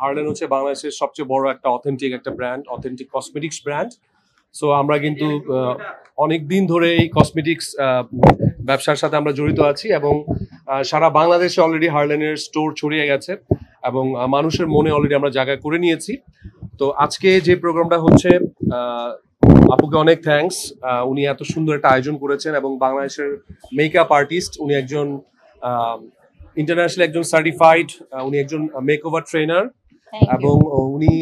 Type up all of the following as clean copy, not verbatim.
হার্লেন হচ্ছে বাংলাদেশের সবচেয়ে বড় একটা অথেন্টিক একটা brand, authentic cosmetics brand. So আমরা কিন্তু অনেক দিন ধরে এই কসমেটিক্স ব্যবসার সাথে আমরা জড়িত আছি এবং সারা বাংলাদেশে অলরেডি হার্লেনের স্টোর ছড়িয়ে গেছে এবং মানুষের মনে অলরেডি আমরা জায়গা করে নিয়েছি। তো আজকে যে প্রোগ্রামটা হচ্ছে, আপুকে অনেক থ্যাঙ্কস, উনি এত সুন্দর একটা আয়োজন করেছেন এবং বাংলাদেশের মেকআপ আর্টিস্ট, উনি একজন ইন্টারন্যাশনাল একজন সার্টিফাইড, উনি একজন মেকওভার ট্রেনার এবং উনি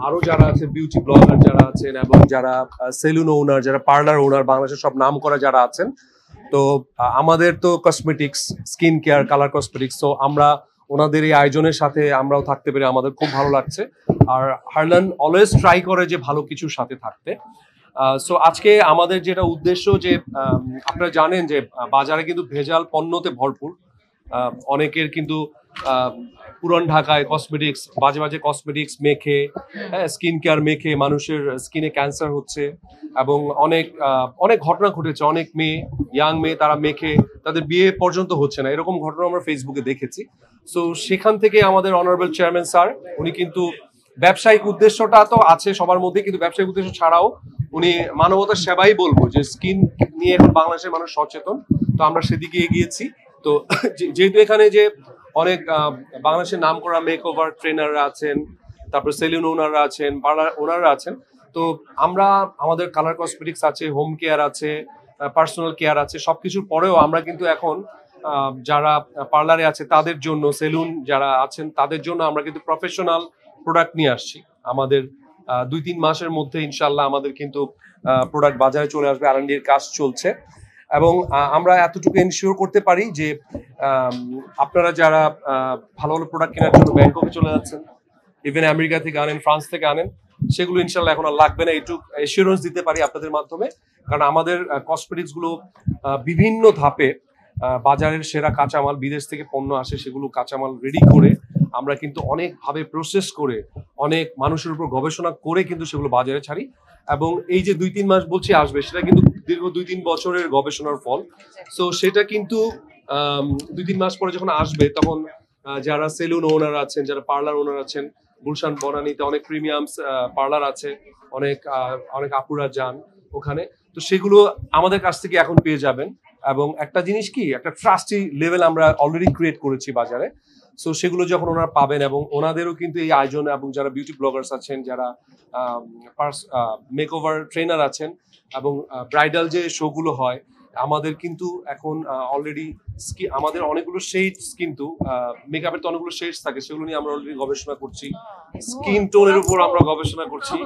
আরো যারা আছে বিউটি ব্লগার যারা আছেন এবং যারা সেলুন ওনার, যারা পার্লার ওনার, বাংলাদেশের সব নাম করা যারা আছেন। তো আমাদের তো cosmetics, skin care, colour cosmetics, তো আমরা ওনাদের এই আয়োজনের সাথে আমরাও থাকতে পেরে আমাদের খুব ভালো লাগছে। আর হার্লেন অলওয়েজ ট্রাই করে যে ভালো কিছুর সাথে থাকতে। সো আজকে আমাদের যেটা উদ্দেশ্য, যে আপনারা জানেন যে বাজারে কিন্তু ভেজাল পণ্যতে ভরপুর। অনেকের কিন্তু পুরান ঢাকায় কসমেটিক্স, বাজে বাজে কসমেটিক্স মেখে, হ্যাঁ, স্কিন কেয়ার মেখে মানুষের স্কিনে ক্যান্সার হচ্ছে এবং অনেক অনেক ঘটনা ঘটেছে। অনেক মেয়ে, ইয়াং মেয়ে, তারা মেখে তাদের বিয়ে পর্যন্ত হচ্ছে না, এরকম ঘটনা আমরা ফেসবুকে দেখেছি। সো সেখান থেকে আমাদের অনারেবল চেয়ারম্যান স্যার, উনি কিন্তু ব্যবসায়িক উদ্দেশ্যটা তো আছে সবার মধ্যে, কিন্তু ব্যবসায়িক উদ্দেশ্য ছাড়াও উনি মানবতার সেবাই বলবো, যে স্কিন নিয়ে এখন বাংলাদেশের মানুষ সচেতন, তো আমরা সেদিকে এগিয়েছি। তো যেহেতু এখানে যে অনেক বাংলাদেশের নাম করা মেকওভার ট্রেনাররা আছেন, তারপর সেলুন ওনাররা আছেন, পার্লার ওনাররা আছেন, তো আমরা আমাদের কালার কসমেটিক্স আছে, হোম কেয়ার আছে, পার্সোনাল কেয়ার আছে, সবকিছুর পরেও আমরা কিন্তু এখন যারা পার্লারে আছে তাদের জন্য, সেলুন যারা আছেন তাদের জন্য আমরা কিন্তু প্রফেশনাল প্রোডাক্ট নিয়ে আসছি। আমাদের 2-3 মাসের মধ্যে ইনশাল্লাহ আমাদের কিন্তু প্রোডাক্ট বাজারে চলে আসবে, R&D এর কাজ চলছে এবং আমরা এতটুকু এনশিওর করতে পারি যে আপনারা যারা ভালো ভালো প্রোডাক্ট কেনার জন্য ব্যাংককে চলে যাচ্ছেন, ইভেন আমেরিকা থেকে আনেন, ফ্রান্স থেকে আনেন, সেগুলো ইনশাল্লাহ এখন আর লাগবে না। এইটুকু এসিওরেন্স দিতে পারি আপনাদের মাধ্যমে, কারণ আমাদের কসমেটিক্স গুলো বিভিন্ন ধাপে বাজারের সেরা কাঁচামাল, বিদেশ থেকে পণ্য আসে, সেগুলো কাঁচামাল রেডি করে আমরা কিন্তু অনেকভাবে প্রসেস করে, অনেক মানুষের উপর গবেষণা করে কিন্তু সেগুলো বাজারে ছাড়ি। এবং এই যে 2-3 মাস বলছি আসবে, সেটা কিন্তু দীর্ঘ 2-3 বছরের গবেষণার ফল। সো সেটা কিন্তু 2-3 মাস পরে যখন আসবে, তখন যারা সেলুন ওনার আছেন, যারা পার্লার ওনার আছেন, গুলশান বনানীতে অনেক প্রিমিয়াম পার্লার আছে, অনেক অনেক আপুরা যান ওখানে, তো সেগুলো আমাদের কাছ থেকে এখন পেয়ে যাবেন। এবং একটা জিনিস কি, একটা ট্রাস্টি লেভেল আমরা অলরেডি ক্রিয়েট করেছি বাজারে। সো সেগুলো যখন ওনারা পাবেন, এবং ওনাদেরও কিন্তু এই আয়োজন, এবং যারা বিউটি ব্লগার্স আছেন, যারা মেকওভার ট্রেনার আছেন, এবং ব্রাইডাল যে শোগুলো হয়, আমাদের কিন্তু এখন অলরেডি আমাদের অনেকগুলো শেডস, কিন্তু মেকআপের তো অনেকগুলো শেডস থাকে, সেগুলো নিয়ে আমরা অলরেডি গবেষণা করছি। স্কিন টোনের উপর আমরা গবেষণা করছি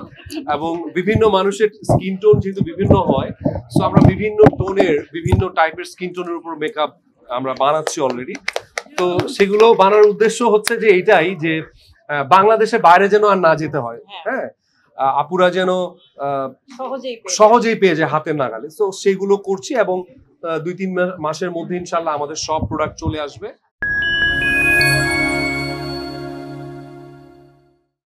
এবং বিভিন্ন মানুষের স্কিন টোন যেহেতু বিভিন্ন হয়, সো আমরা বিভিন্ন টোনের, বিভিন্ন টাইপের স্কিন টোনের উপর মেকআপ আমরা বানাচ্ছি অলরেডি। তো সেগুলো বানানোর উদ্দেশ্য হচ্ছে যে এইটাই, যে বাংলাদেশে বাইরে যেন আর না যেতে হয়, হ্যাঁ, আপুরা যেন সহজেই পেয়ে যায় হাতের নাগালে। তো সেগুলো করছি এবং 2-3 মাসের মধ্যে ইনশাল্লাহ আমাদের সব প্রোডাক্ট চলে আসবে।